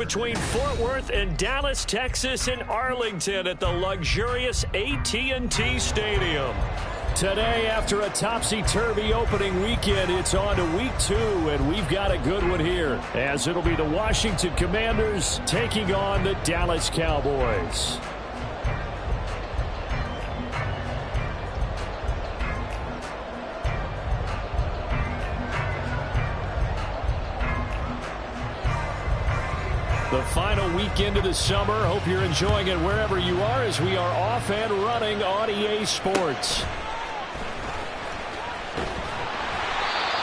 Between Fort Worth and Dallas, Texas, and Arlington at the luxurious AT&T Stadium. Today, after a topsy-turvy opening weekend, it's on to week 2, and we've got a good one here, as it'll be the Washington Commanders taking on the Dallas Cowboys. The final weekend of the summer. Hope you're enjoying it wherever you are as we are off and running on EA Sports.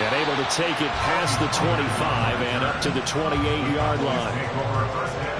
And able to take it past the 25 and up to the 28-yard line.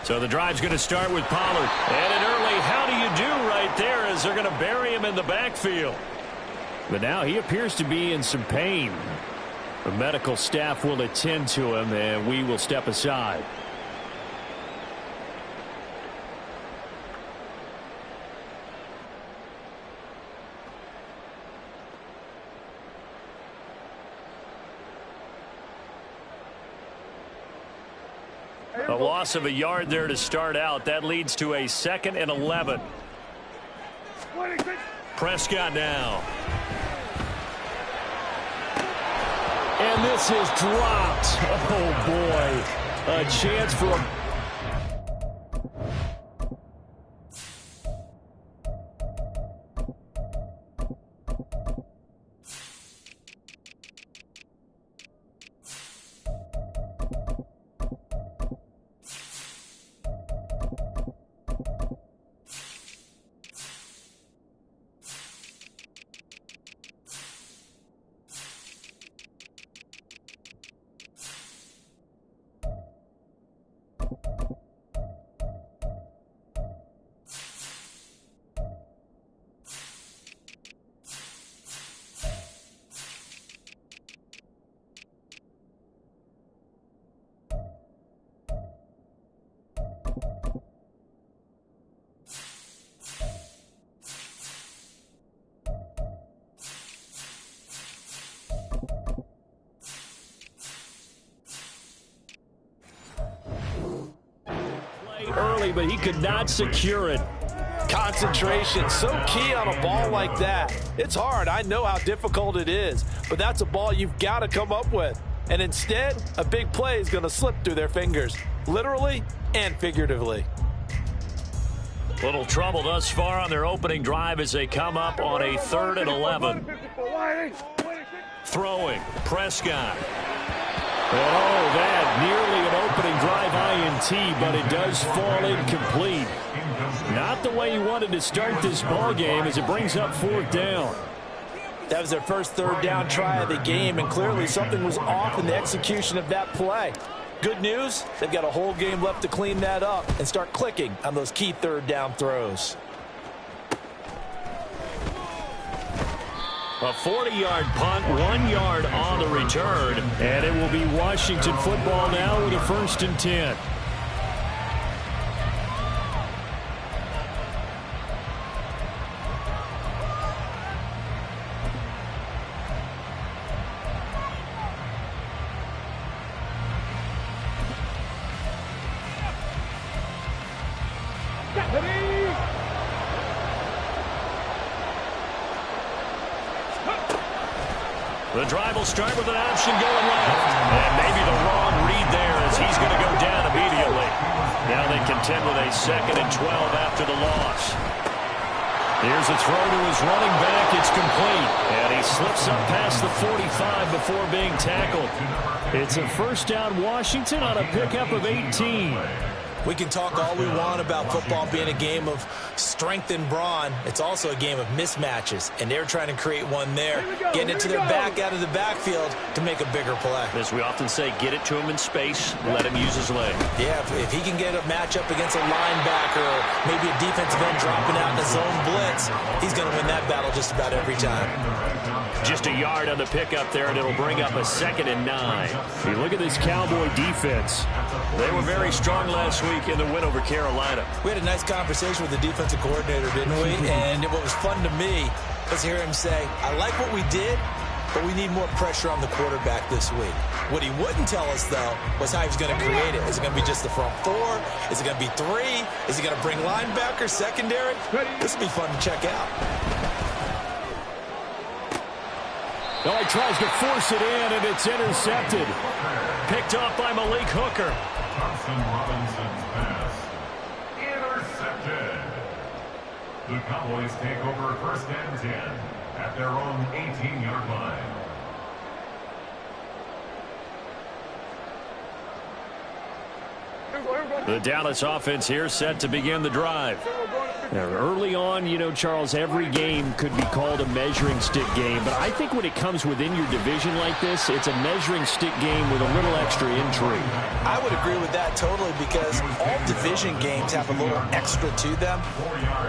So the drive's going to start with Pollard. And an early how do you do right there as they're going to bury him in the backfield. But now he appears to be in some pain. The medical staff will attend to him, and we will step aside. A loss of a yard there to start out. That leads to a 2nd and 11. Prescott now. And this is dropped. Oh, boy. A chance for a... early, but he could not secure it. Concentration, so key on a ball like that. It's hard. I know how difficult it is, but that's a ball you've got to come up with. And instead, a big play is going to slip through their fingers, literally and figuratively. Little trouble thus far on their opening drive as they come up on a 3rd and 11. Throwing, Prescott. Oh, that nearly an opening drive INT, but it does fall incomplete. Not the way he wanted to start this ball game as it brings up 4th down. That was their first 3rd down try of the game, and clearly something was off in the execution of that play. Good news, they've got a whole game left to clean that up and start clicking on those key 3rd down throws. A 40-yard punt, 1 yard on the return, and it will be Washington football now with a 1st and 10. The drive will start with an option going left. And maybe the wrong read there as he's going to go down immediately. Now they contend with a 2nd and 12 after the loss. Here's a throw to his running back. It's complete. And he slips up past the 45 before being tackled. It's a 1st down Washington on a pickup of 18. We can talk all we want about football being a game of strength and brawn. It's also a game of mismatches, and they're trying to create one there, getting it to their back out of the backfield to make a bigger play. As we often say, get it to him in space, let him use his leg. Yeah, if he can get a matchup against a linebacker or maybe a defensive end dropping out in a zone blitz, he's going to win that battle just about every time. Just a yard on the pickup there, and it'll bring up a 2nd and 9. You look at this Cowboy defense. They were very strong last week in the win over Carolina. We had a nice conversation with the defensive coordinator, didn't we? And what was fun to me was hear him say, I like what we did, but we need more pressure on the quarterback this week. What he wouldn't tell us, though, was how he was going to create it. Is it going to be just the front 4? Is it going to be 3? Is he going to bring linebackers, secondary? This will be fun to check out. No, he tries to force it in, and it's intercepted. Picked off by Malik Hooker. Thompson Robinson's pass. Intercepted. The Cowboys take over 1st and 10 at their own 18-yard line. The Dallas offense here set to begin the drive. Now, early on, you know, Charles, every game could be called a measuring stick game. But I think when it comes within your division like this, it's a measuring stick game with a little extra intrigue. I would agree with that totally because all division games have a little extra to them.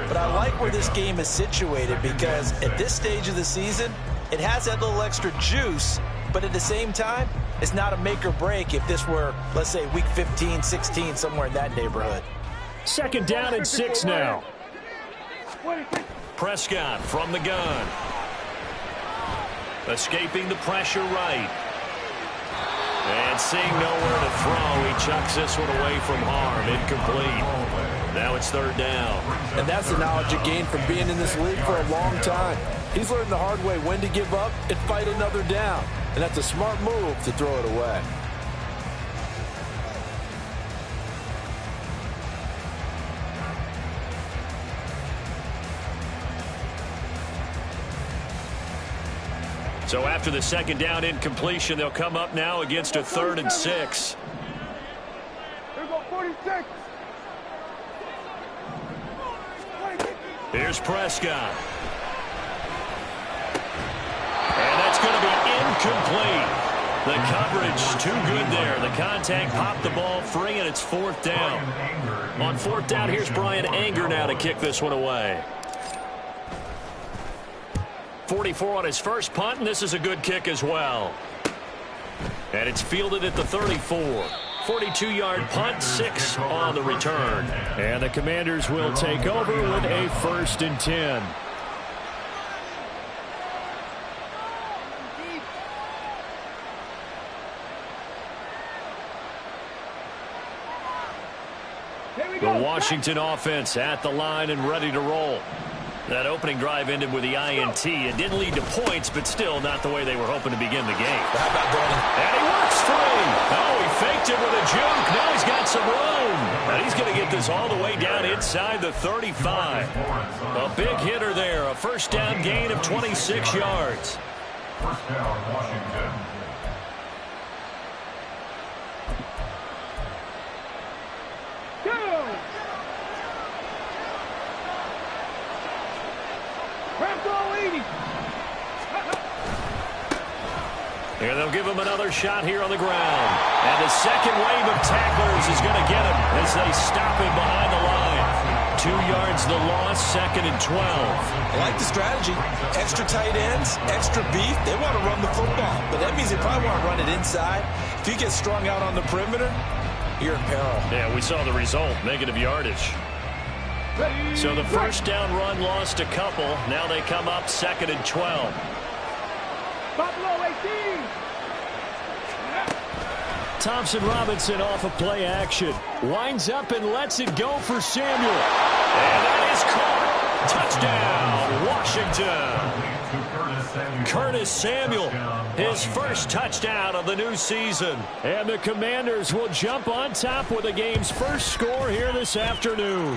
But I like where this game is situated because at this stage of the season, it has that little extra juice. But at the same time, it's not a make or break if this were, let's say, week 15, 16, somewhere in that neighborhood. 2nd down and 6 now. Prescott from the gun. Escaping the pressure right. And seeing nowhere to throw, he chucks this one away from harm. Incomplete. Now it's 3rd down. And that's the knowledge you gain from being in this league for a long time. He's learned the hard way when to give up and fight another down. And that's a smart move to throw it away. So after the 2nd down incompletion, they'll come up now against a 3rd and 6. Here go 46. Here's Prescott. And that's going to be incomplete. The coverage too good there. The contact popped the ball free, and it's 4th down. On 4th down, here's Brian Anger now to kick this one away. 44 on his first punt, and this is a good kick as well. And it's fielded at the 34. 42-yard punt, 6 on the return. And the Commanders will take over with a 1st and 10. The Washington offense at the line and ready to roll. That opening drive ended with the INT. It didn't lead to points, but still not the way they were hoping to begin the game. How about going? And he works free. Oh, he faked it with a juke. Now he's got some room. And he's going to get this all the way down inside the 35. A big hitter there. A 1st down gain of 26 yards. 1st down, Washington. And they'll give him another shot here on the ground. And the second wave of tacklers is going to get him as they stop him behind the line. 2 yards the loss, 2nd and 12. I like the strategy. Extra tight ends, extra beef. They want to run the football, but that means they probably want to run it inside. If you get strung out on the perimeter, you're in peril. Yeah, we saw the result, negative yardage. So the 1st down run lost a couple. Now they come up 2nd and 12. Buffalo 18. Thompson Robinson off of play action. Winds up and lets it go for Samuel. And that is caught. Touchdown, Washington. Curtis Samuel, his first touchdown of the new season. And the Commanders will jump on top with the game's first score here this afternoon.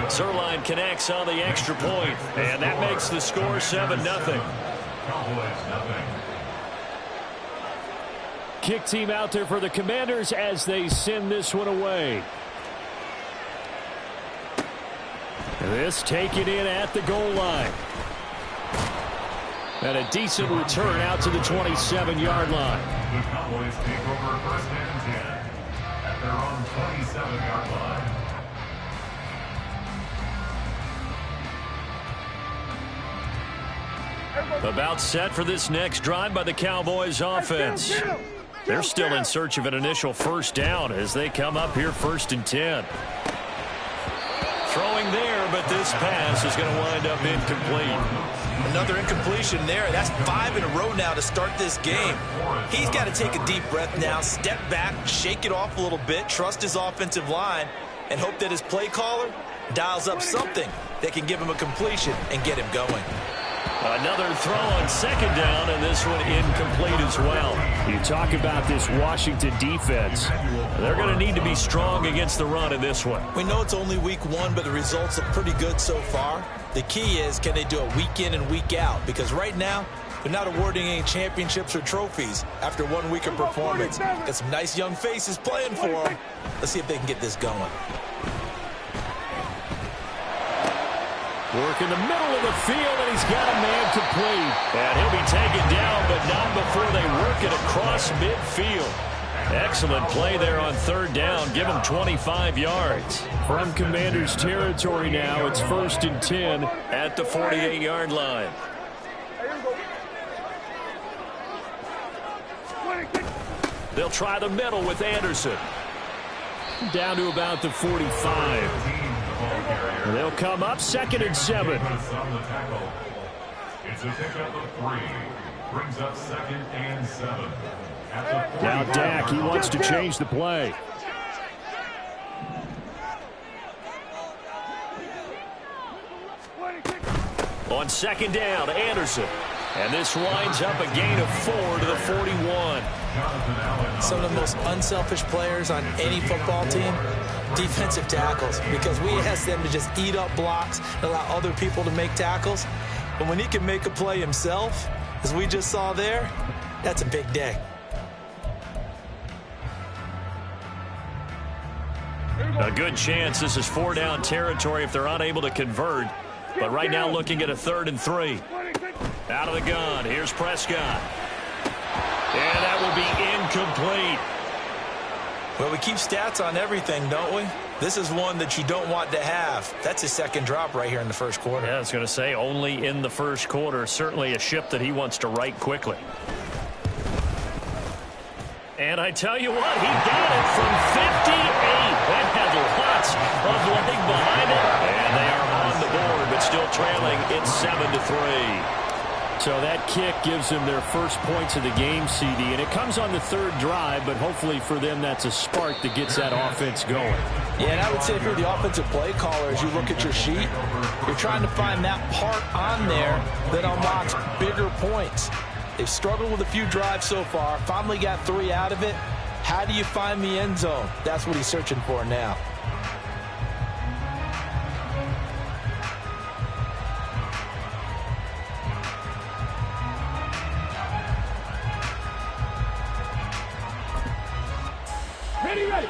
Zerline connects on the extra point, and that makes the score 7-0. Kick team out there for the Commanders as they send this one away. This taken in at the goal line. And a decent return out to the 27-yard line. The Cowboys take over first and 10 at their own 27-yard line. About set for this next drive by the Cowboys offense. They're still in search of an initial first down as they come up here 1st and 10. Throwing there, but this pass is going to wind up incomplete. Another incompletion there. That's 5 in a row now to start this game. He's got to take a deep breath now, step back, shake it off a little bit, trust his offensive line, and hope that his play caller dials up something that can give him a completion and get him going. Another throw on 2nd down, and this one incomplete as well. You talk about this Washington defense. They're going to need to be strong against the run in this one. We know it's only week 1, but the results look pretty good so far. The key is, can they do it week in and week out? Because right now, they're not awarding any championships or trophies after 1 week of performance. Got some nice young faces playing for them. Let's see if they can get this going. Work in the middle of the field, and he's got a man complete. And he'll be taken down, but not before they work it across midfield. Excellent play there on 3rd down. Give him 25 yards. From Commanders territory now, it's 1st and 10 at the 48-yard line. They'll try the middle with Anderson. Down to about the 45. They'll come up 2nd and 7. It's a pickup of 3. Brings up 2nd and 7. Now Dak, he wants to change the play. On 2nd down, Anderson. And this winds up a gain of 4 to the 41. Some of the most unselfish players on any football team, defensive tackles, because we ask them to just eat up blocks and allow other people to make tackles. But when he can make a play himself, as we just saw there, that's a big day. A good chance this is 4-down territory if they're unable to convert. But right now looking at a 3rd and 3. Out of the gun, here's Prescott. And that will be incomplete. Well, we keep stats on everything, don't we? This is one that you don't want to have. That's his 2nd drop right here in the 1st quarter. Yeah, I was going to say only in the 1st quarter. Certainly a ship that he wants to right quickly. And I tell you what, he got it from 58. That had lots of leg behind it. And they are on the board, but still trailing. It's 7-3. So that kick gives them their first points of the game, CD. And it comes on the 3rd drive, but hopefully for them that's a spark that gets that offense going. Yeah, and I would say if you're the offensive play caller, as you look at your sheet, you're trying to find that part on there that unlocks bigger points. They've struggled with a few drives so far, finally got 3 out of it. How do you find the end zone? That's what he's searching for now.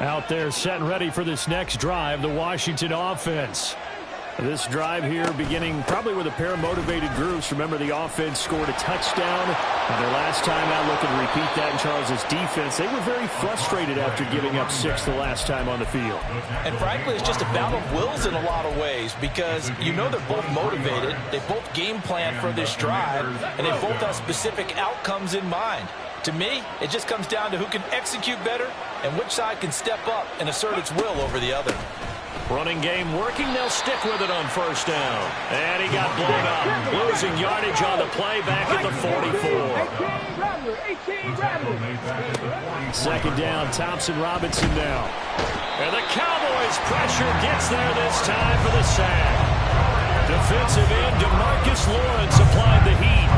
Out there set and ready for this next drive, the Washington offense. This drive here beginning probably with a pair of motivated groups. Remember, the offense scored a touchdown. And their last time out, looking to repeat that in Charles's defense. They were very frustrated after giving up 6 the last time on the field. And frankly, it's just a battle of wills in a lot of ways because you know they're both motivated. They both game plan for this drive, and they both have specific outcomes in mind. To me, it just comes down to who can execute better and which side can step up and assert its will over the other. Running game working. They'll stick with it on 1st down. And he got blown up. Losing yardage on the play back at the 44. 2nd down, Thompson Robinson now. And the Cowboys pressure gets there this time for the sack. Defensive end DeMarcus Lawrence applied the heat.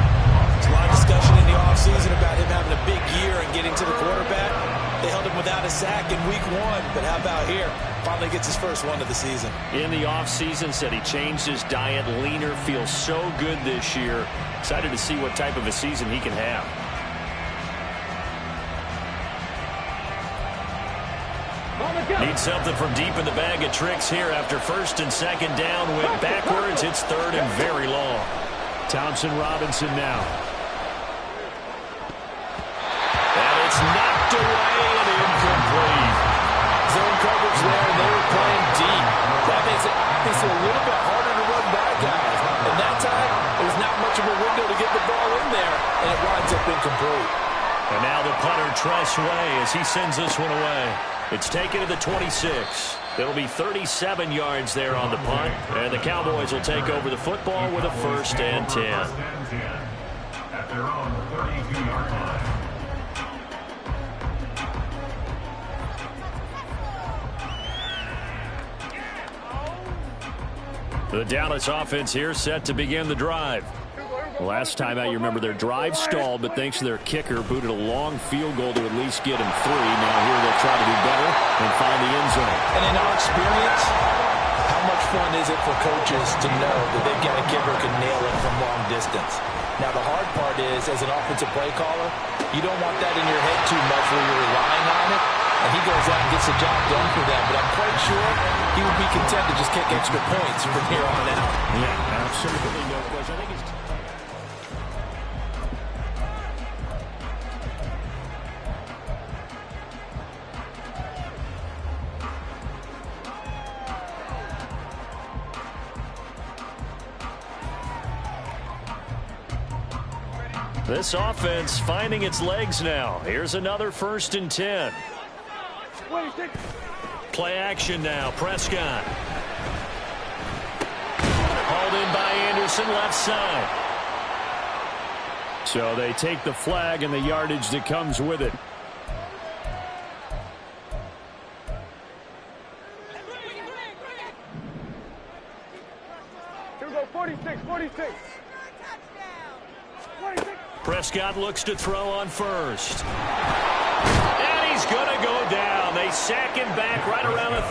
There's a lot of discussion in the offseason about him having a big year and getting to the quarterback. They held him without a sack in week 1, but how about here? Finally gets his first one of the season. In the offseason, said he changed his diet, leaner, feels so good this year. Excited to see what type of a season he can have. On the Need something from deep in the bag of tricks here after first and second down. Went backwards. It's third and very long. Thompson Robinson now. And it's knocked away and incomplete. Zone coverage there, and they were playing deep. That makes it a little bit harder to run by guys. And that time, there's not much of a window to get the ball in there, and it winds up incomplete. And now the punter, Tress Way, as he sends this one away. It's taken to the 26. There'll be 37 yards there on the punt, and the Cowboys will take over the football with a 1st and 10. At their own 32-yard line. The Dallas offense here set to begin the drive. Last time out, you remember their drive stalled, but thanks to their kicker, booted a long field goal to at least get him 3. Now here they'll try to do better and find the end zone. And in our experience, how much fun is it for coaches to know that they've got a kicker who can nail it from long distance? Now, the hard part is, as an offensive play caller, you don't want that in your head too much where you're relying on it, and he goes out and gets the job done for them. But I'm quite sure he would be content to just kick extra points from here on out. Yeah, absolutely no question. I think it's... This offense finding its legs now. Here's another 1st and 10. Play action now. Prescott. Hauled in by Anderson, left side. So they take the flag and the yardage that comes with it. Here we go, 46, 46. Prescott looks to throw on first. And he's going to go down. They sack him back right around the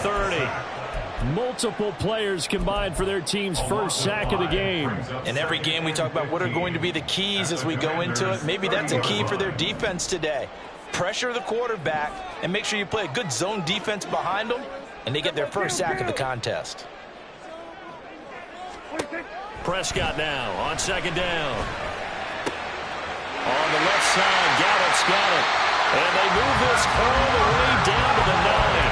30. Multiple players combined for their team's first sack of the game. In every game we talk about what are going to be the keys as we go into it. Maybe that's a key for their defense today. Pressure the quarterback and make sure you play a good zone defense behind them, and they get their first sack of the contest. Prescott now on second down. On the left side, Gallupp's got it. And they move this all the way down to the 9.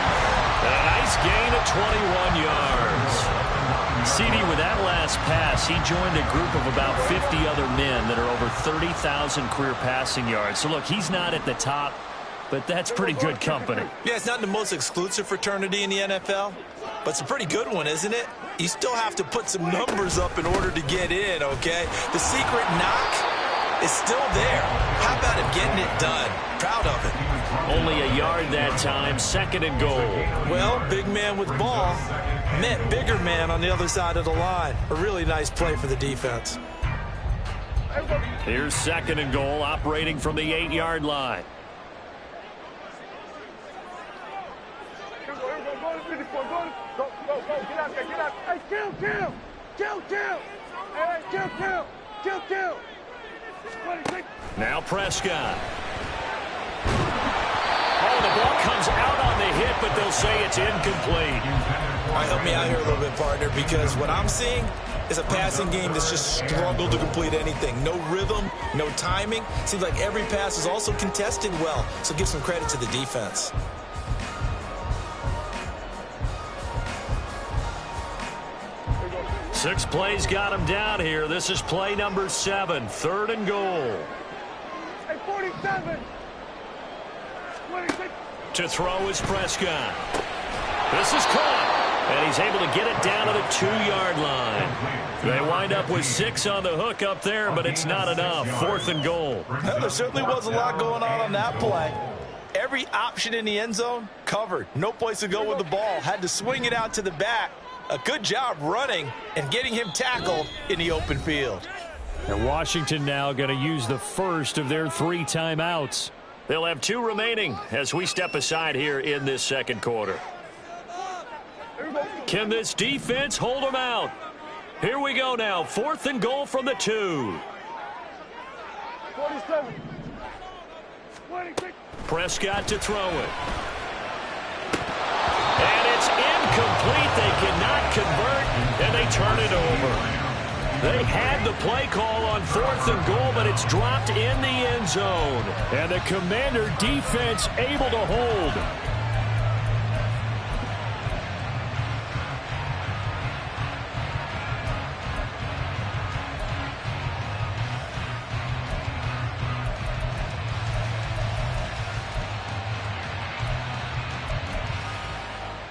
A nice gain of 21 yards. CD, with that last pass, he joined a group of about 50 other men that are over 30,000 career passing yards. So, look, he's not at the top, but that's pretty good company. Yeah, it's not the most exclusive fraternity in the NFL, but it's a pretty good one, isn't it? You still have to put some numbers up in order to get in, okay? The secret knock is still there. How about him getting it done? Proud of it. Only a yard that time, 2nd and goal. Well, big man with ball met bigger man on the other side of the line. A really nice play for the defense. Here's 2nd and goal, operating from the 8-yard line. Go, get out there, get out. Hey, kill. Hey, kill. 26. Now Prescott. Oh, the ball comes out on the hit, but they'll say it's incomplete. All right, help me out here a little bit, partner, because what I'm seeing is a passing game that's just struggled to complete anything. No rhythm, no timing. Seems like every pass is also contested well, so give some credit to the defense. Six plays got him down here. This is play number 7, 3rd and goal. Hey, 47. 26. To throw is Prescott. This is caught, and he's able to get it down to the 2-yard line. They wind up with 6 on the hook up there, but it's not enough. 4th and goal. Well, there certainly was a lot going on that play. Every option in the end zone covered. No place to go with the ball. Had to swing it out to the back. A good job running and getting him tackled in the open field. And Washington now going to use the first of their 3 timeouts. They'll have 2 remaining as we step aside here in this second quarter. Can this defense hold them out? Here we go now. 4th and goal from the 2. 47. 26. Prescott to throw it. And it's incomplete. They cannot convert, and they turn it over. They had the play call on 4th and goal, but it's dropped in the end zone. And the Commander defense able to hold.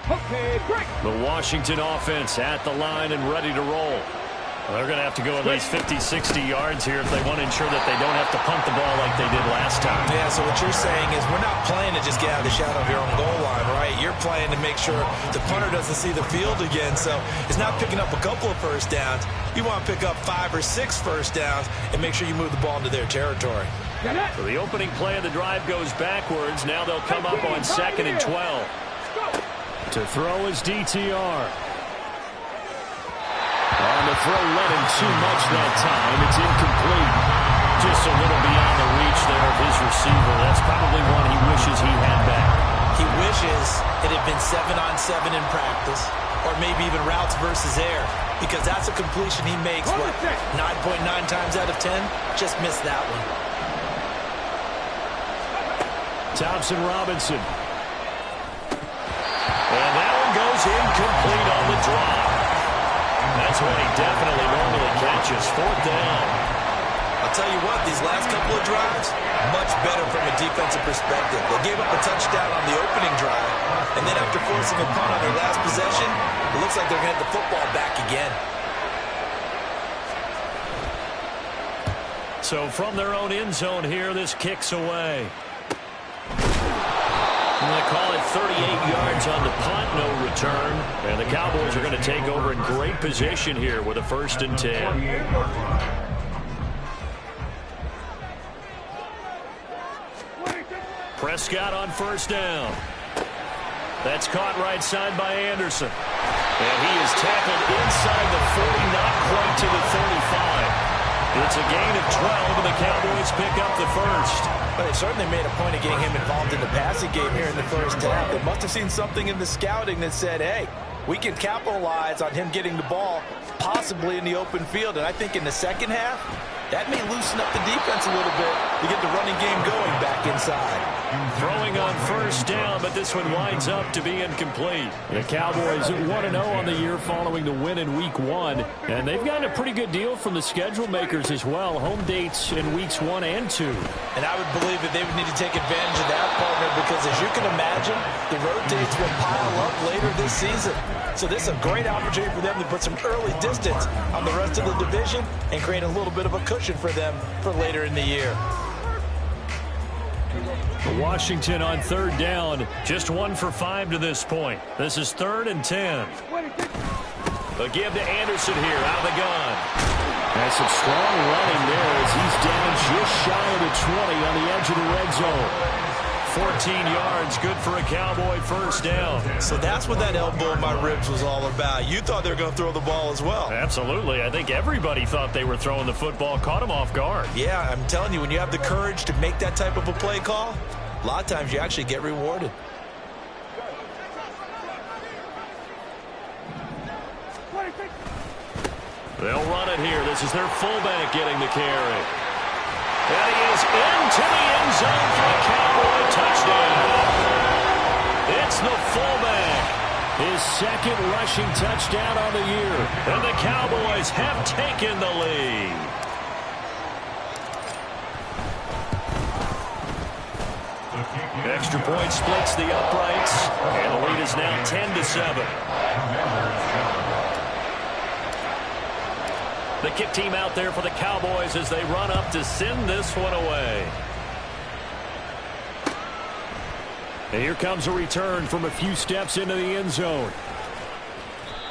Okay, break. The Washington offense at the line and ready to roll. They're going to have to go at least 50, 60 yards here if they want to ensure that they don't have to punt the ball like they did last time. Yeah, so what you're saying is we're not playing to just get out of the shadow of your own goal line, right? You're playing to make sure the punter doesn't see the field again. So it's not picking up a couple of first downs. You want to pick up 5 or 6 first downs and make sure you move the ball into their territory. So the opening play of the drive goes backwards. Now they'll come up on 2nd and 12. To throw is DTR. On the throw, let him too much that time. It's incomplete. Just a little beyond the reach there of his receiver. That's probably one he wishes he had back. He wishes it had been 7-on-7 in practice, or maybe even routes versus air, because that's a completion he makes, what, 9.9 times out of 10? Just missed that one. Thompson Robinson. And that one goes incomplete on the drop. That's what he definitely normally catches. 4th down. I'll tell you what, these last couple of drives, much better from a defensive perspective. They gave up a touchdown on the opening drive, and then after forcing a punt on their last possession, it looks like they're going to have the football back again. So from their own end zone here, this kicks away. I'm going to call it 38 yards on the punt, no return. And the Cowboys are going to take over in great position here with a 1st and 10. Prescott on 1st down. That's caught right side by Anderson. And he is tackled inside the 40, not quite to the 35. It's a gain of 12, and the Cowboys pick up the 1st. But they certainly made a point of getting him involved in the passing game here in the first half. They must have seen something in the scouting that said, hey, we can capitalize on him getting the ball possibly in the open field. And I think in the second half, that may loosen up the defense a little bit to get the running game going back inside. Throwing on 1st down, but this one winds up to be incomplete. The Cowboys 1-0 on the year following the win in Week 1. And they've gotten a pretty good deal from the schedule makers as well. Home dates in Weeks 1 and 2. And I would believe that they would need to take advantage of that, partner, because as you can imagine, the road dates will pile up later this season. So this is a great opportunity for them to put some early distance on the rest of the division and create a little bit of a cushion for them for later in the year. Washington on 3rd down, just 1 for 5 to this point. This is 3rd and 10. The give to Anderson here out of the gun. That's some strong running there as he's down just shy of the 20 on the edge of the red zone. 14 yards, good for a Cowboy 1st down. So that's what that elbow in my ribs was all about. You thought they were going to throw the ball as well. Absolutely. I think everybody thought they were throwing the football, caught him off guard. Yeah, I'm telling you, when you have the courage to make that type of a play call, a lot of times you actually get rewarded. They'll run it here. This is their fullback getting the carry. And he is into the end zone for a Cowboy touchdown. It's the fullback. His 2nd rushing touchdown on the year. And the Cowboys have taken the lead. Extra point splits the uprights. And the lead is now 10-7. The kick team out there for the Cowboys as they run up to send this one away. And here comes a return from a few steps into the end zone.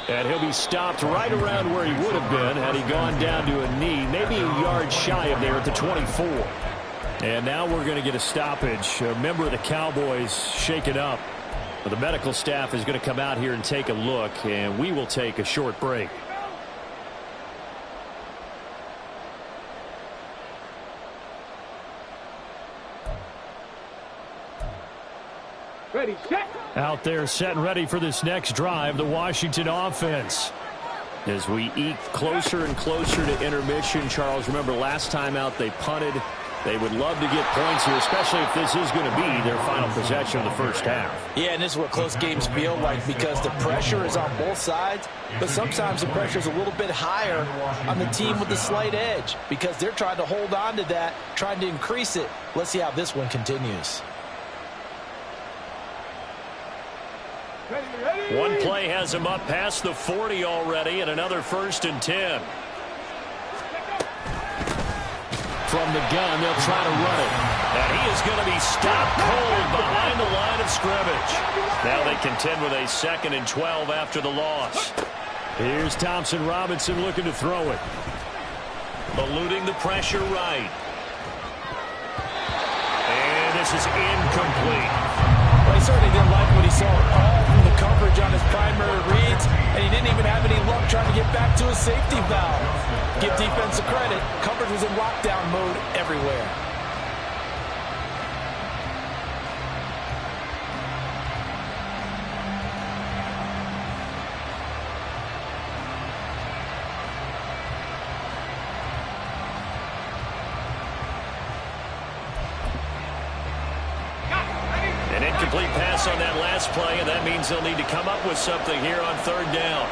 And he'll be stopped right around where he would have been had he gone down to a knee, maybe a yard shy of there at the 24. And now we're going to get a stoppage. A member of the Cowboys shaken up. The medical staff is going to come out here and take a look, and we will take a short break. Ready, set. Out there set and ready for this next drive, the Washington offense. As we eke closer and closer to intermission, Charles, remember last time out they punted. They would love to get points here, especially if this is going to be their final possession of the first half. Yeah, and this is what close games feel like because the pressure is on both sides, but sometimes the pressure is a little bit higher on the team with the slight edge because they're trying to hold on to that, trying to increase it. Let's see how this one continues. Ready. One play has him up past the 40 already, and another 1st and 10. From the gun, they'll try to run it. And he is going to be stopped cold behind the line of scrimmage. Now they contend with a 2nd and 12 after the loss. Here's Thompson Robinson looking to throw it. Eluding the pressure right. And this is incomplete. Well, he certainly didn't like what he saw all from the coverage on his primary reads, and he didn't even have any luck trying to get back to his safety valve. Give defense credit. Coverage was in lockdown mode everywhere. An incomplete pass on that last play, and that means they'll need to come up with something here on 3rd down.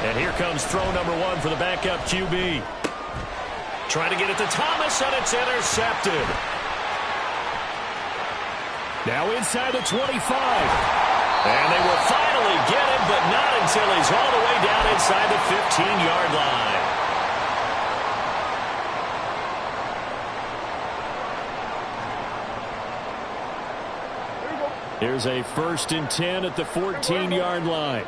And here comes throw number 1 for the backup QB. Trying to get it to Thomas, and it's intercepted. Now inside the 25. And they will finally get him, but not until he's all the way down inside the 15-yard line. Here's a 1st and 10 at the 14-yard line.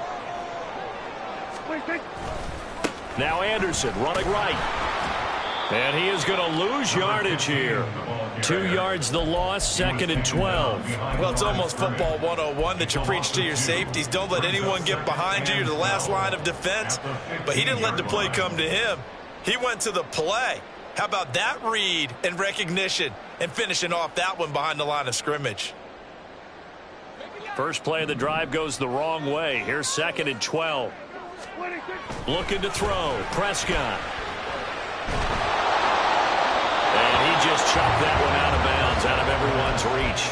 Now Anderson running right. And he is going to lose yardage here. 2 yards the loss, 2nd and 12. Well, it's almost football 101 that you preach to your safeties. Don't let anyone get behind you. You're the last line of defense. But he didn't let the play come to him. He went to the play. How about that read and recognition and finishing off that one behind the line of scrimmage? First play of the drive goes the wrong way. Here's 2nd and 12. Looking to throw. Prescott. And he just chopped that one out of bounds, out of everyone's reach.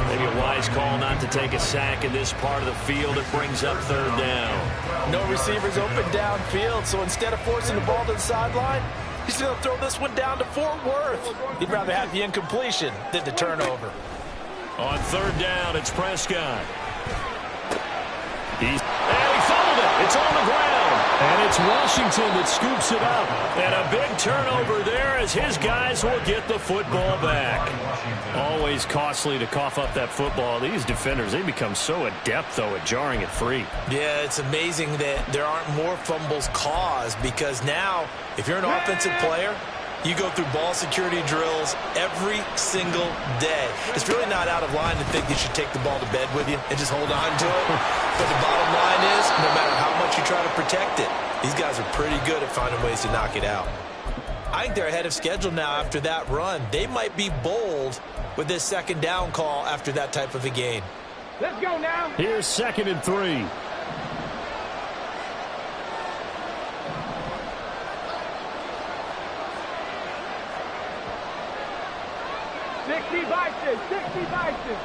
Maybe a wise call not to take a sack in this part of the field. It brings up 3rd down. No receivers open downfield, so instead of forcing the ball to the sideline, he's going to throw this one down to Fort Worth. He'd rather have the incompletion than the turnover. On 3rd down, it's Prescott. And he fumbled it. It's on the ground. And it's Washington that scoops it up. And a big turnover there as his guys will get the football back. Always costly to cough up that football. These defenders, they become so adept, though, at jarring it free. Yeah, it's amazing that there aren't more fumbles caused because now, if you're an offensive player, you go through ball security drills every single day. It's really not out of line to think you should take the ball to bed with you and just hold on to it. But the bottom line is, no matter how much you try to protect it, these guys are pretty good at finding ways to knock it out. I think they're ahead of schedule now after that run. They might be bold with this 2nd down call after that type of a game. Let's go now. Here's 2nd and 3. Bison, 60 Bison.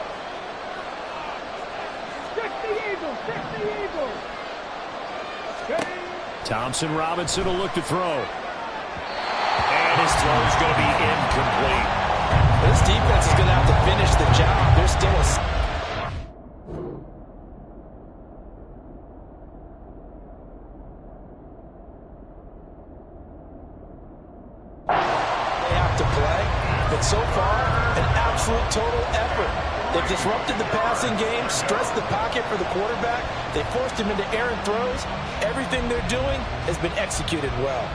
60 Eagles, 60 Eagles. Okay. Thompson Robinson will look to throw. And his throw is going to be incomplete. This defense is going to have to finish the job. There's still a... But so far, an absolute total effort. They've disrupted the passing game, stressed the pocket for the quarterback. They forced him into errant throws. Everything they're doing has been executed well.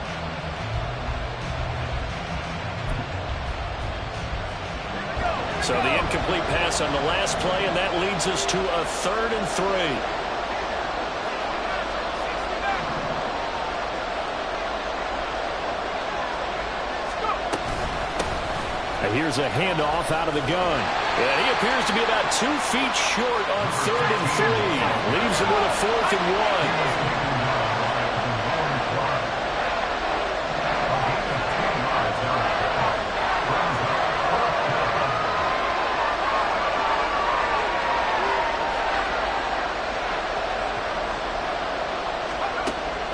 So the incomplete pass on the last play, and that leads us to a 3rd and 3. And here's a handoff out of the gun. And he appears to be about 2 feet short on 3rd and 3. Leaves him with a 4th and 1.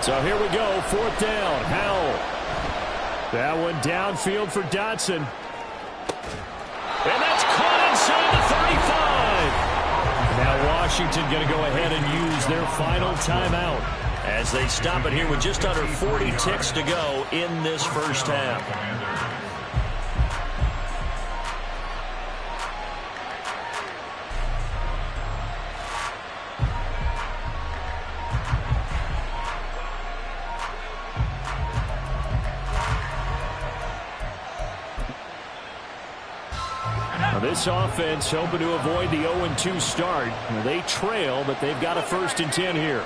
So here we go, 4th down, Howell. That one downfield for Dotson. And that's caught inside the 35. Now Washington going to go ahead and use their final timeout as they stop it here with just under 40 ticks to go in this first half. This offense hoping to avoid the 0-2 start. They trail, but they've got a 1st and 10 here.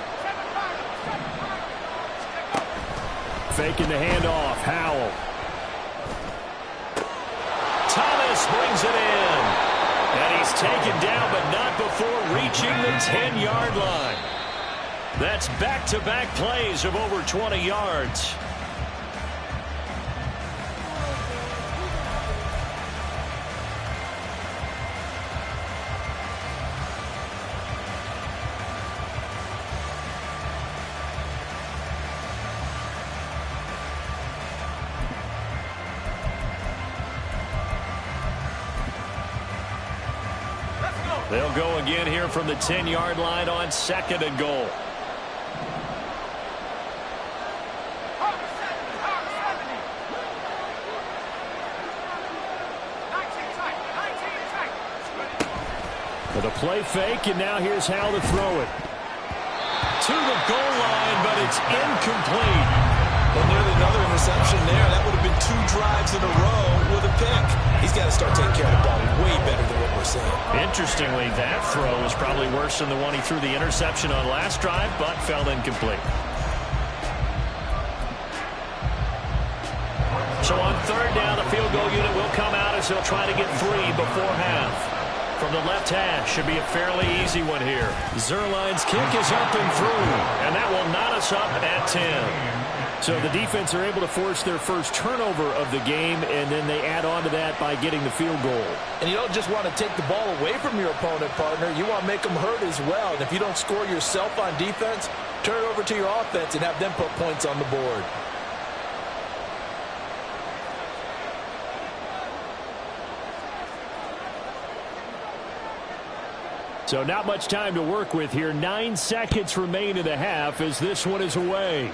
Faking the handoff, Howell. Thomas brings it in. And he's taken down, but not before reaching the 10-yard line. That's back-to-back plays of over 20 yards. They'll go again here from the 10-yard line on 2nd and goal. With a play fake, and now here's how to throw it. To the goal line, but it's incomplete. Well, nearly another interception there. That would have been 2 drives in a row with a pick. He's got to start taking care of the ball way better than what we're seeing. Interestingly, that throw was probably worse than the one he threw the interception on last drive, but fell incomplete. So on 3rd down, the field goal unit will come out as they'll try to get 3 before half. From the left hash, should be a fairly easy one here. Zerline's kick is up and through, and that will knot us up at 10. So the defense are able to force their first turnover of the game, and then they add on to that by getting the field goal. And you don't just want to take the ball away from your opponent, partner. You want to make them hurt as well. And if you don't score yourself on defense, turn it over to your offense and have them put points on the board. So not much time to work with here. 9 seconds remain in the half as this one is away.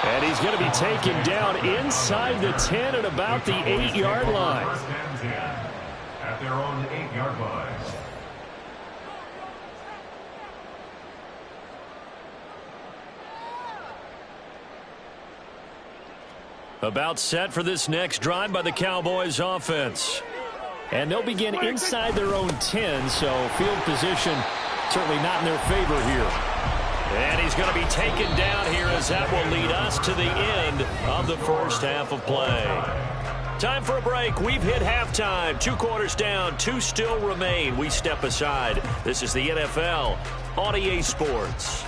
And he's going to be taken down inside the 10 at about the 8-yard line. 1st and 10 at their own 8-yard line. About set for this next drive by the Cowboys offense. And they'll begin inside their own 10, so field position certainly not in their favor here. And he's going to be taken down here as that will lead us to the end of the first half of play. Time for a break. We've hit halftime. 2 quarters down, 2 still remain. We step aside. This is the NFL on EA Sports.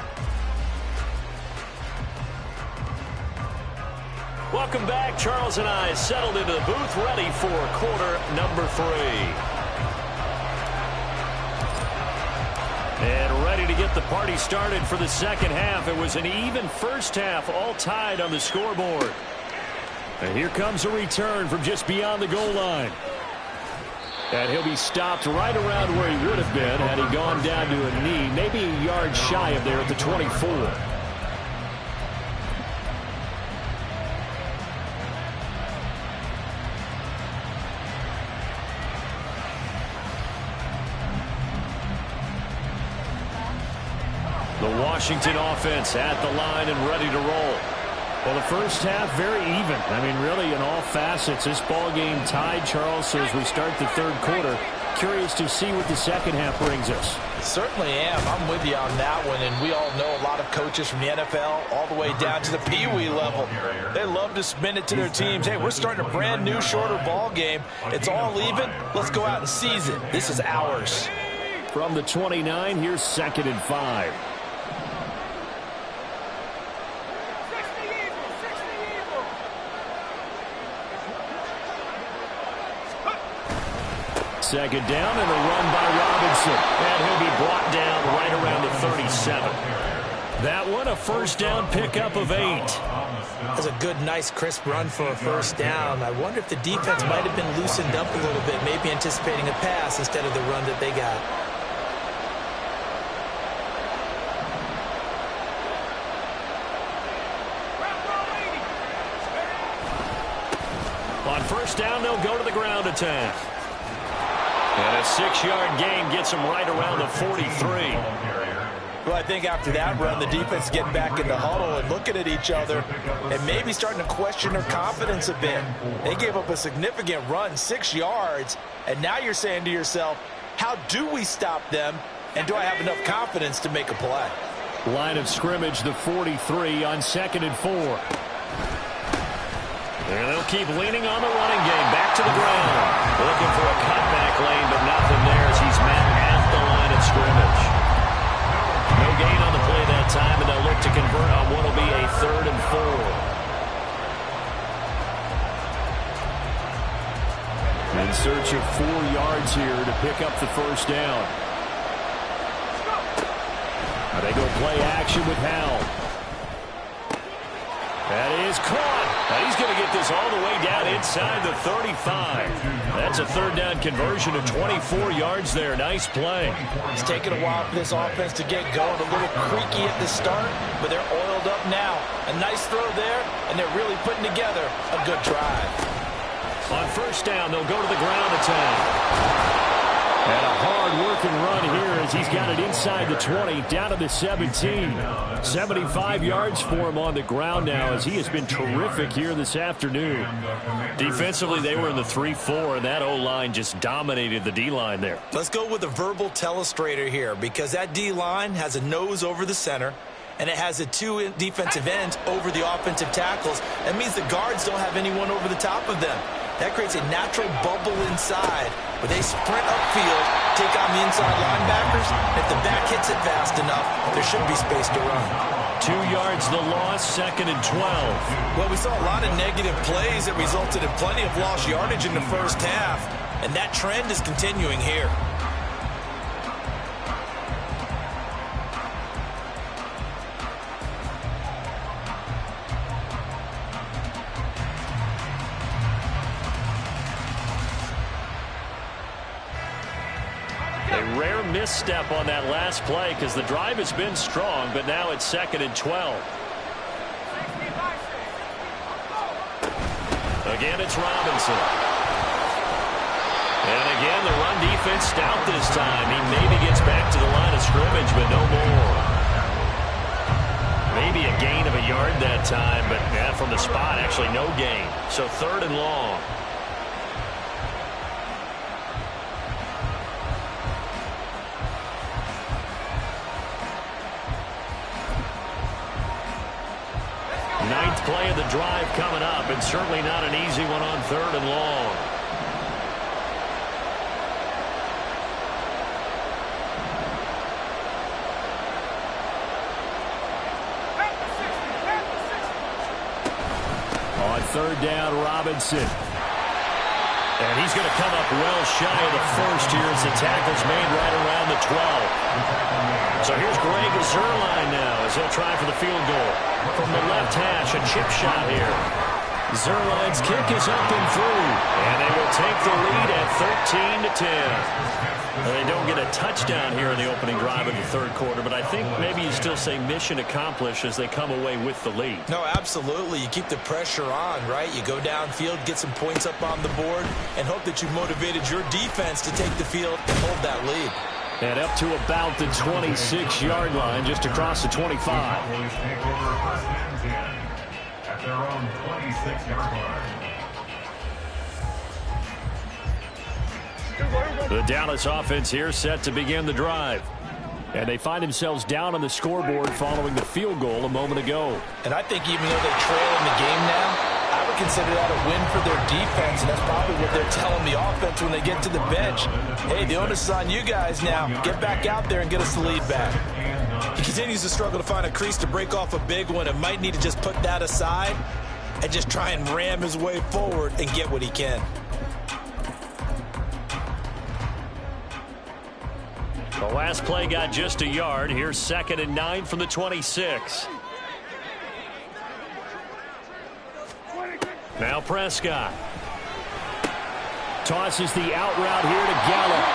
Welcome back. Charles and I settled into the booth, ready for quarter number 3. And ready to get the party started for the second half. It was an even first half, all tied on the scoreboard. And here comes a return from just beyond the goal line. And he'll be stopped right around where he would have been had he gone down to a knee, maybe a yard shy of there at the 24. The Washington offense at the line and ready to roll. Well, the first half, very even. I mean, really, in all facets, this ball game tied, Charles. So as we start the third quarter, curious to see what the second half brings us. Certainly am. I'm with you on that one, and we all know a lot of coaches from the NFL all the way down to the Pee-wee level. They love to spin it to their teams. Hey, we're starting a brand new, shorter ball game. It's all even. Let's go out and seize it. This is ours. From the 29, here's 2nd and 5. Second down and a run by Robinson. And he'll be brought down right around the 37. That one, a first down pickup of 8. That's a good, nice, crisp run for a first down. I wonder if the defense might have been loosened up a little bit, maybe anticipating a pass instead of the run that they got. On first down, they'll go to the ground attack. And a 6-yard gain gets them right around the 43. Well, I think after that run, the defense is getting back in the huddle and looking at each other and maybe starting to question their confidence a bit. They gave up a significant run, 6 yards, and now you're saying to yourself, how do we stop them, and do I have enough confidence to make a play? Line of scrimmage, the 43 on 2nd and 4. And they'll keep leaning on the running game. Back to the ground. Looking for a cutback lane, but nothing there as he's met at the line of scrimmage. No gain on the play that time, and they'll look to convert on what will be a 3rd and 4. In search of 4 yards here to pick up the first down. Now they go play action with Howell. That is caught. Now he's going to get this all the way down inside the 35. That's a 3rd down conversion of 24 yards there. Nice play. It's taken a while for this offense to get going. A little creaky at the start, but they're oiled up now. A nice throw there, and they're really putting together a good drive. On first down, they'll go to the ground attack. And a hard-working run here as he's got it inside the 20, down to the 17. 75 yards for him on the ground now as he has been terrific here this afternoon. Defensively, they were in the 3-4, and that O-line just dominated the D-line there. Let's go with a verbal telestrator here because that D-line has a nose over the center, and it has the 2 defensive ends over the offensive tackles. That means the guards don't have anyone over the top of them. That creates a natural bubble inside where they sprint upfield, take on the inside linebackers. If the back hits it fast enough, there should be space to run. 2 yards the loss, 2nd and 12. Well, we saw a lot of negative plays that resulted in plenty of lost yardage in the first half, and that trend is continuing here. A rare misstep on that last play because the drive has been strong, but now it's 2nd and 12. Again, it's Robinson. And again, the run defense stout this time. He maybe gets back to the line of scrimmage, but no more. Maybe a gain of a yard that time, but from the spot, actually no gain. So 3rd and long. Ninth play of the drive coming up, and certainly not an easy one on 3rd and long. On 3rd down, Robinson. And he's going to come up well shy of the first here as the tackle's made right around the 12. So here's Greg Zuerlein now as he'll try for the field goal. From the left hash, a chip shot here. Zuerlein's kick is up and through. And they will take the lead at 13-10. They don't get a touchdown here in the opening drive of the 3rd quarter, but I think maybe you still say mission accomplished as they come away with the lead. No, absolutely. You keep the pressure on, right? You go downfield, get some points up on the board, and hope that you've motivated your defense to take the field and hold that lead. And up to about the 26-yard line, just across the 25. Cowboys take over 1st and 10 at their own 26-yard line. Here we go, here we go. The Dallas offense here set to begin the drive. And they find themselves down on the scoreboard following the field goal a moment ago. And I think even though they trail in the game now, I would consider that a win for their defense, and that's probably what they're telling the offense when they get to the bench. Hey, the onus is on you guys now. Get back out there and get us the lead back. He continues to struggle to find a crease to break off a big one and might need to just put that aside and just try and ram his way forward and get what he can. The last play got just a yard. Here's 2nd and 9 from the 26. Now Prescott. Tosses the out route here to Gallup.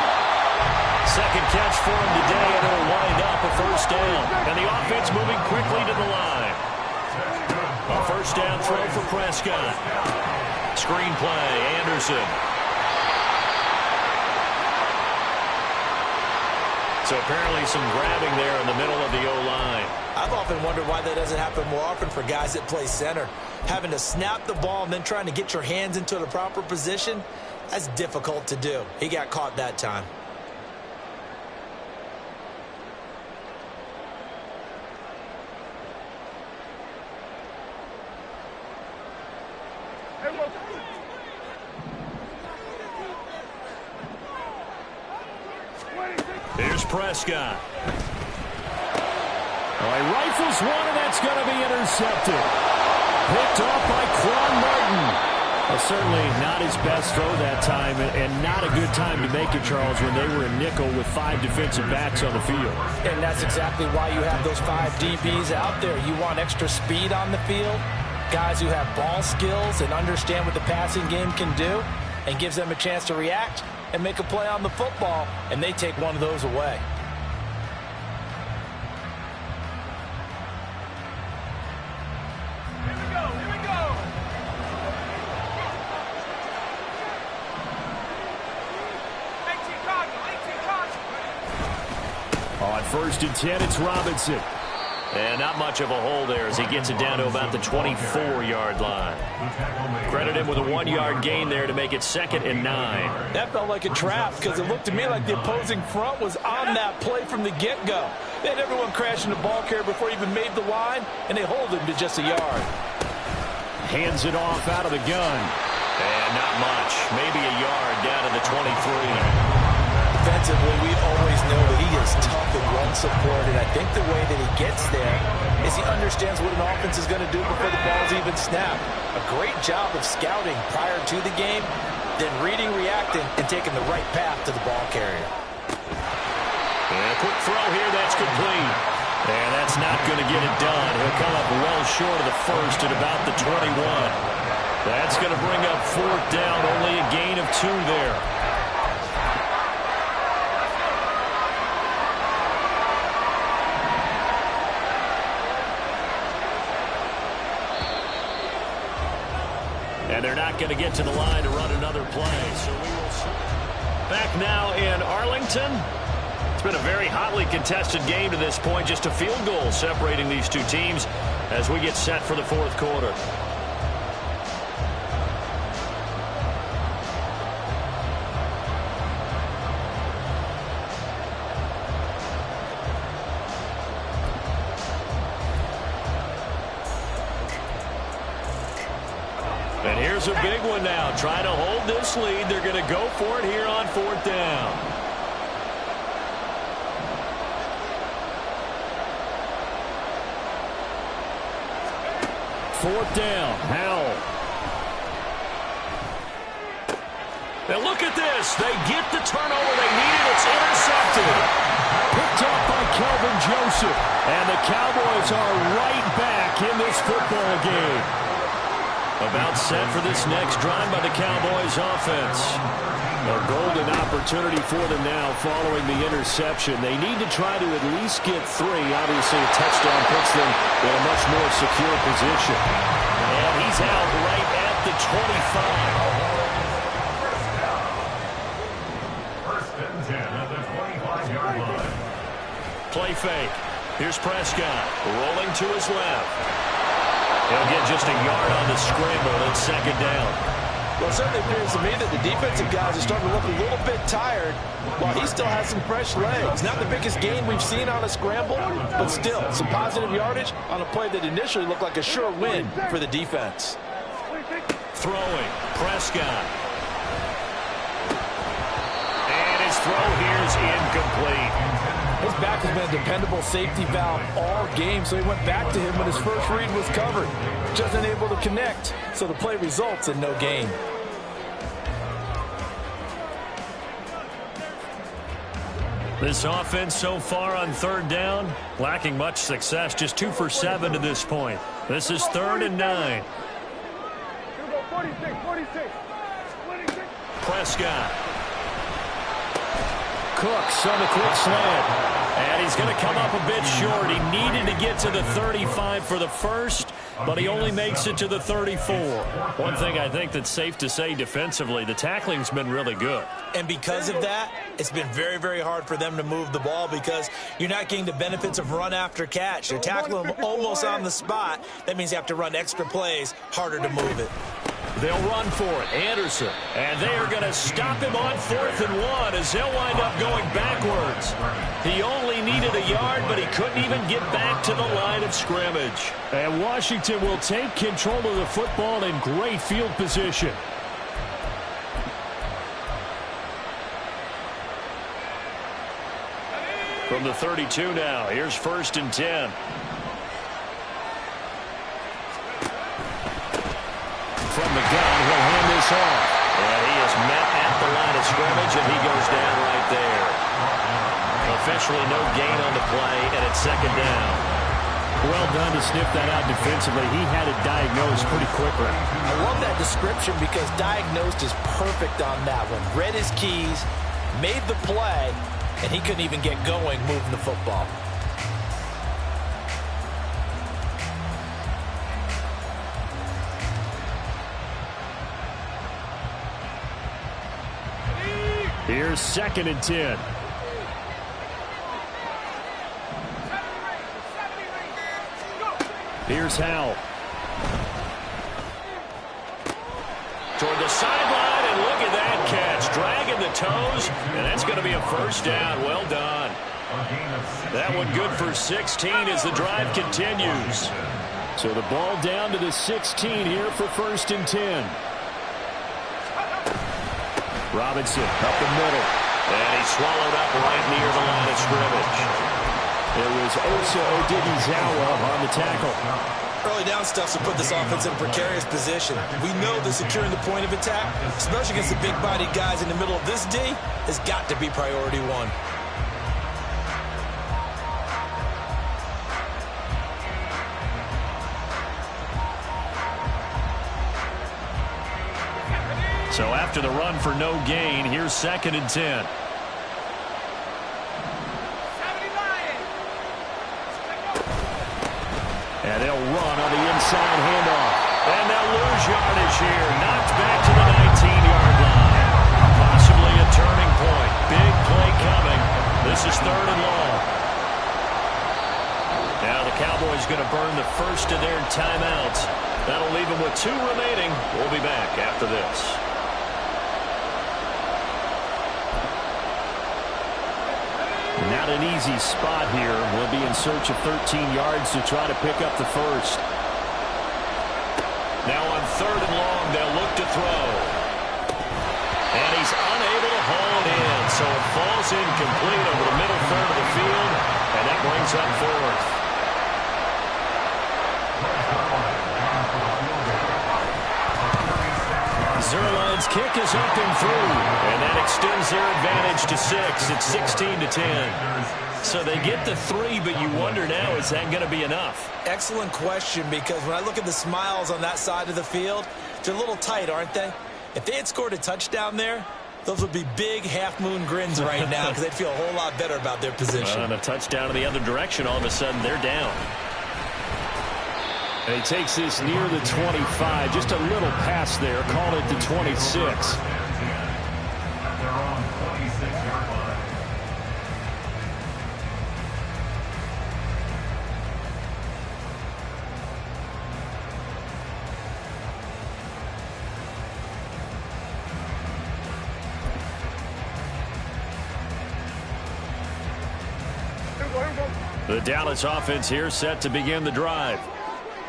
Second catch for him today, and it'll wind up a first down. And the offense moving quickly to the line. A first down throw for Prescott. Screen play, Anderson. So apparently some grabbing there in the middle of the O-line. I've often wondered why that doesn't happen more often for guys that play center. Having to snap the ball and then trying to get your hands into the proper position, that's difficult to do. He got caught that time. Here's Prescott. He rifles one, and that's going to be intercepted. Picked off by Quan Martin. Well, certainly not his best throw that time, and not a good time to make it, Charles, when they were in nickel with 5 defensive backs on the field. And that's exactly why you have those 5 DBs out there. You want extra speed on the field, guys who have ball skills and understand what the passing game can do, and gives them a chance to react and make a play on the football, and they take one of those away. On 1st and 10, it's Robinson. And not much of a hole there as he gets it down to about the 24-yard line. Credit him with a 1-yard gain there to make it 2nd and 9. That felt like a trap because it looked to me like the opposing front was on that play from the get-go. They had everyone crashing the ball carrier before he even made the line, and they hold him to just a yard. Hands it off out of the gun. And not much. Maybe a yard down to the 23. Defensively, we always know that he is tough and run support, and I think the way that he gets there is he understands what an offense is going to do before the ball's even snapped. A great job of scouting prior to the game, then reading, reacting, and taking the right path to the ball carrier. And a quick throw here, that's complete. And that's not going to get it done. He'll come up well short of the first at about the 21. That's going to bring up 4th down, only a gain of 2 there. And they're not going to get to the line to run another play. So we will see. Back now in Arlington. It's been a very hotly contested game to this point. Just a field goal separating these two teams as we get set for the 4th quarter. And here's a big one now. Trying to hold this lead. They're going to go for it here on 4th down. Fourth down. Howell. Now look at this. They get the turnover they needed. It's intercepted. Picked up by Kelvin Joseph. And the Cowboys are right back in this football game. About set for this next drive by the Cowboys offense. A golden opportunity for them now following the interception. They need to try to at least get 3. Obviously, a touchdown puts them in a much more secure position. And he's out right at the 25. First and 10 at the 25-yard line. Play fake. Here's Prescott rolling to his left. He'll get just a yard on the scramble. It's 2nd down. Well, it certainly appears to me that the defensive guys are starting to look a little bit tired while he still has some fresh legs. Not the biggest gain we've seen on a scramble, but still some positive yardage on a play that initially looked like a sure win for the defense. Throwing, Prescott. And his throw here is incomplete. His back has been a dependable safety valve all game, so he went back to him when his first read was covered. Just unable to connect, so the play results in no gain. This offense so far on third down, lacking much success, just 2 for 7 to this point. This is 3rd and 9. 46. Prescott. Cooks on the quick slant. And he's going to come up a bit short. He needed to get to the 35 for the first, but he only makes it to the 34. One thing I think that's safe to say defensively, the tackling's been really good. And because of that, it's been very, very hard for them to move the ball because you're not getting the benefits of run after catch. They're tackling them almost on the spot. That means you have to run extra plays, harder to move it. They'll run for it. Anderson. And they are going to stop him on 4th and 1 as they'll wind up going backwards. He only needed a yard, but he couldn't even get back to the line of scrimmage. And Washington will take control of the football in great field position. From the 32 now, here's 1st and 10. From the gun, he'll hand this off. And he is met at the line of scrimmage, and he goes down right there. Officially no gain on the play, and it's 2nd down. Well done to sniff that out defensively. He had it diagnosed pretty quickly. I love that description because diagnosed is perfect on that one. Read his keys, made the play, and he couldn't even get going moving the football. Here's 2nd and 10. Here's Howell. Toward the sideline, and look at that catch. Dragging the toes, and that's going to be a 1st down. Well done. That one good for 16 as the drive continues. So the ball down to the 16 here for 1st and 10. Robinson up the middle. And he's swallowed up right near the line of scrimmage. It was Osa Odighizuwa on the tackle. Early down stuff to put this offense in a precarious position. We know that securing the point of attack, especially against the big-bodied guys in the middle of this D, has got to be priority 1. So after the run for no gain, here's 2nd and 10. And they'll run on the inside handoff. And they'll lose yardage here. Knocked back to the 19-yard line. Possibly a turning point. Big play coming. This is 3rd and long. Now the Cowboys going to burn the first of their timeouts. That'll leave them with 2 remaining. We'll be back after this. Not an easy spot here. We'll be in search of 13 yards to try to pick up the first. Now on 3rd and long, they'll look to throw. And he's unable to haul it in, so it falls incomplete over the middle third of the field, and that brings up 4th. Zerline's kick is up and through, and that extends their advantage to 6. It's 16-10. So they get the 3, but you wonder now, is that going to be enough? Excellent question, because when I look at the smiles on that side of the field, they're a little tight, aren't they? If they had scored a touchdown there, those would be big half-moon grins right now because they'd feel a whole lot better about their position. On a touchdown in the other direction, all of a sudden they're down. And he takes this near the 25. Just a little pass there. Call it the 26. The Dallas offense here set to begin the drive.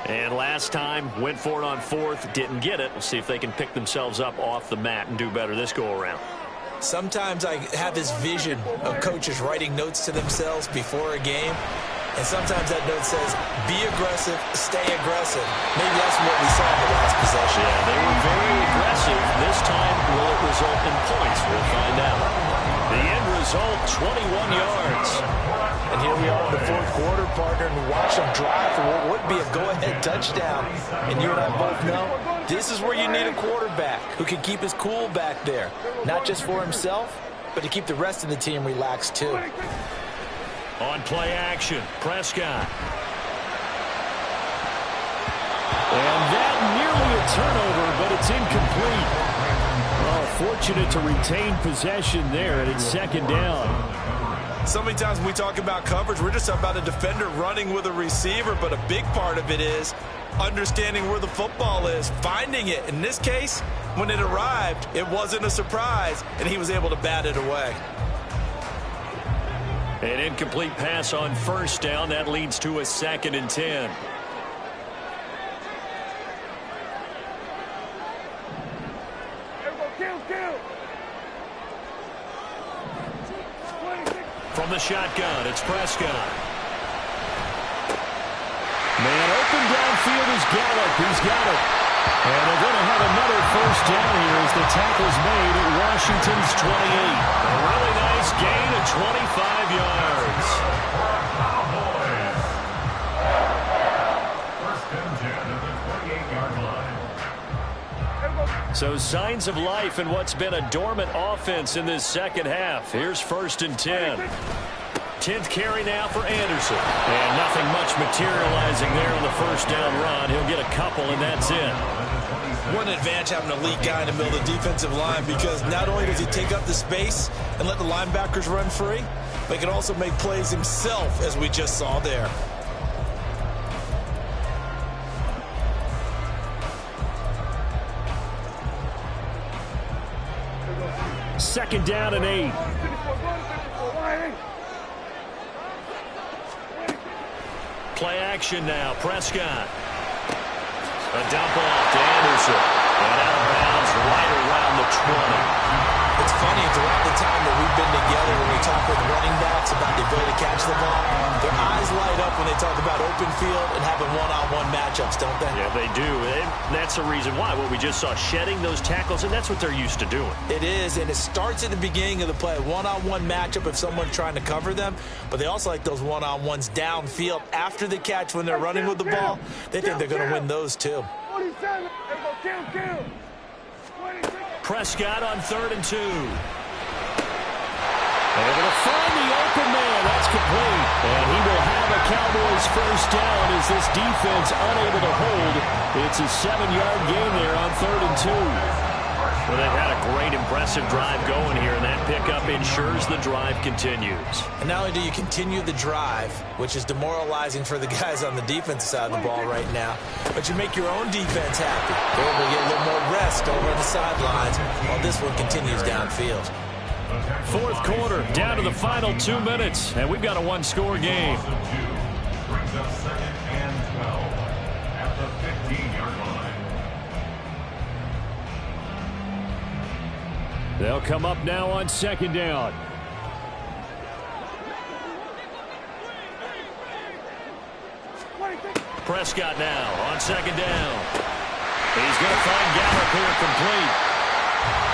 And last time, went for it on fourth, didn't get it. We'll see if they can pick themselves up off the mat and do better this go-around. Sometimes I have this vision of coaches writing notes to themselves before a game. And sometimes that note says, be aggressive, stay aggressive. Maybe that's what we saw in the last possession. Yeah, they were very aggressive. This time, will it result in points? We'll find out. The end result, 21 yards. And here we are in the fourth quarter, partner, and watch them drive for what would be a go-ahead touchdown. And you and I both know this is where you need a quarterback who can keep his cool back there. Not just for himself, but to keep the rest of the team relaxed too. On play action, Prescott. And that nearly a turnover, but it's incomplete. Oh, fortunate to retain possession there, and it's second down. So many times when we talk about coverage, we're just about a defender running with a receiver, but a big part of it is understanding where the football is, finding it. In this case, when it arrived, it wasn't a surprise, and he was able to bat it away. An incomplete pass on first down. That leads to a 2nd and 10. From the shotgun, it's Prescott. Man open downfield is Gallup. He's got it. And they're going to have another first down here as the tackle's made at Washington's 28. A really nice gain of 25 yards. First and 10 at the 28-yard line. So signs of life in what's been a dormant offense in this second half. Here's 1st and 10. 10th carry now for Anderson. And nothing much materializing there on the first down run. He'll get a couple, and that's it. What an advantage having an elite guy in the middle of the defensive line, because not only does he take up the space and let the linebackers run free, but he can also make plays himself, as we just saw there. Second down and 8. Play action now. Prescott. A dump off to Anderson. And out of bounds right around the 20. It's funny, throughout the time that we've been together, when we talk with running backs about the ability to catch the ball, their eyes light up when they talk about open field and having one-on-one matchups, don't they? Yeah, they do. And that's the reason why. What we just saw, shedding those tackles, and that's what they're used to doing. It is, and it starts at the beginning of the play. One-on-one matchup if someone's trying to cover them, but they also like those one-on-ones downfield after the catch when they're running with the ball. They think they're going to win those too. Prescott on 3rd and 2. Able to find the open man. That's complete. And he will have a Cowboys first down as this defense unable to hold. It's a 7-yard gain there on 3rd and 2. Well, they've had a great, impressive drive going here, and that pickup ensures the drive continues. And not only do you continue the drive, which is demoralizing for the guys on the defensive side of the ball right now, but you make your own defense happy. They're able to get a little more rest over on the sidelines while this one continues downfield. Fourth quarter, down to the final 2 minutes, and we've got a one-score game. Brings up 2nd and 12 at the 15-yard line. They'll come up now on 2nd down. Prescott now on 2nd down. He's going to find Gallup here complete.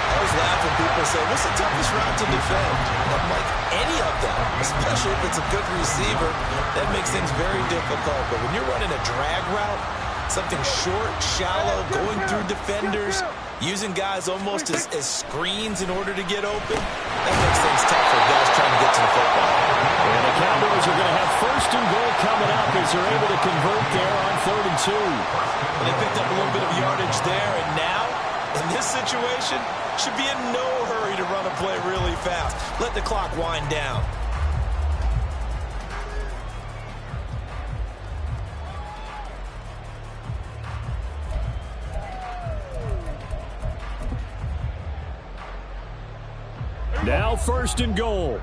I always laugh when people say, what's the toughest route to defend? I'm like, any of them, especially if it's a good receiver, that makes things very difficult. But when you're running a drag route, something short, shallow, going through defenders, using guys almost as screens in order to get open, that makes things tough for guys trying to get to the football. And the Cowboys are going to have 1st and goal coming up as they're able to convert there on 3rd and 2. And they picked up a little bit of yardage there, and now, in this situation, should be in no hurry to run a play really fast. Let the clock wind down. Now 1st and goal.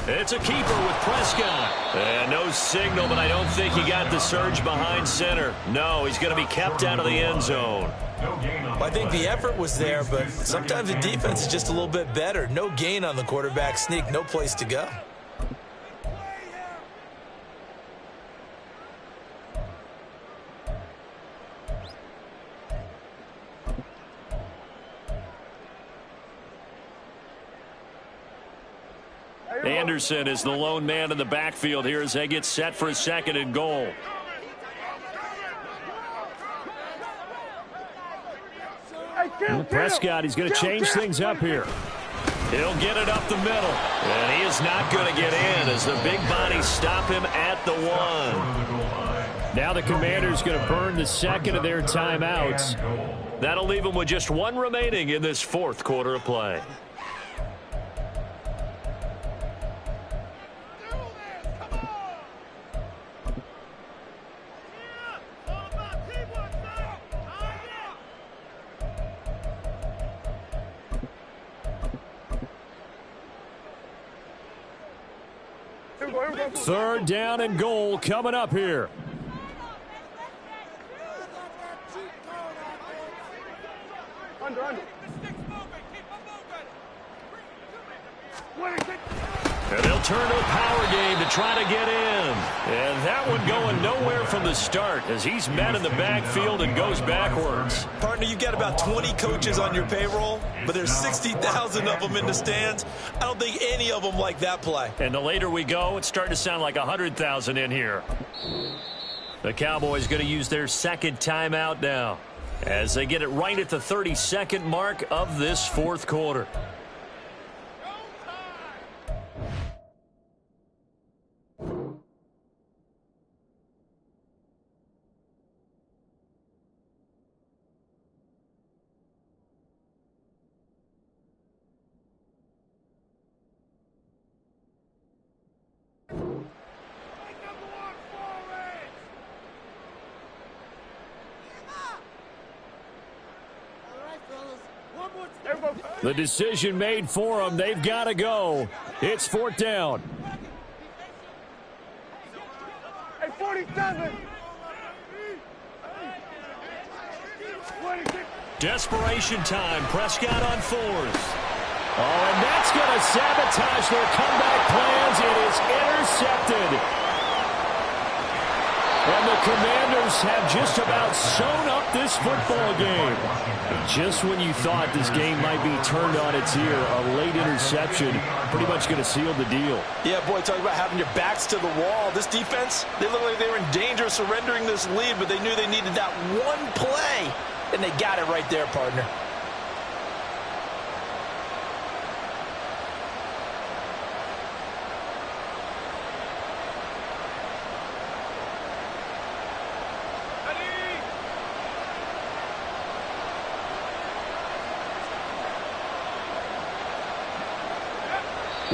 It's a keeper with Prescott. And no signal, but I don't think he got the surge behind center. No, he's going to be kept out of the end zone. I think the effort was there, but sometimes the defense is just a little bit better. No gain on the quarterback sneak, no place to go. Anderson is the lone man in the backfield here as they get set for a 2nd and goal. And Prescott, he's going to change things up here. He'll get it up the middle. And he is not going to get in as the big bodies stop him at the 1. Now the Commanders going to burn the 2nd of their timeouts. That'll leave them with just 1 remaining in this 4th quarter of play. Third down and goal coming up here. Under. And they'll turn to a power game to try to get in. And that one going nowhere from the start as he's met in the backfield and goes backwards. Partner, you've got about 20 coaches on your payroll, but there's 60,000 of them in the stands. I don't think any of them like that play. And the later we go, it's starting to sound like 100,000 in here. The Cowboys going to use their 2nd timeout now as they get it right at the 32nd mark of this 4th quarter. The decision made for them. They've got to go. It's 4th down. Hey, 47. Desperation time. Prescott on 4th. Oh, and that's going to sabotage their comeback plans. It is intercepted. And the Commanders have just about sewn up this football game. Just when you thought this game might be turned on its ear, a late interception pretty much going to seal the deal. Yeah, boy, talk about having your backs to the wall. This defense, they look like they were in danger of surrendering this lead, but they knew they needed that one play, and they got it right there, partner.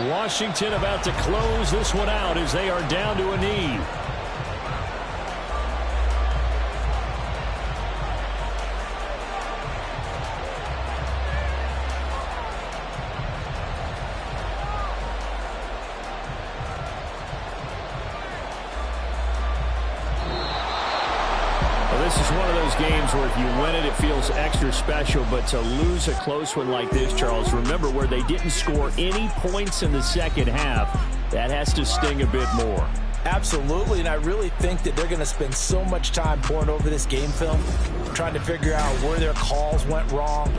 Washington about to close this one out as they are down to a knee. This is one of those games where if you win it, it feels extra special. But to lose a close one like this, Charles, remember where they didn't score any points in the 2nd half. That has to sting a bit more. Absolutely, and I really think that they're going to spend so much time pouring over this game film, trying to figure out where their calls went wrong,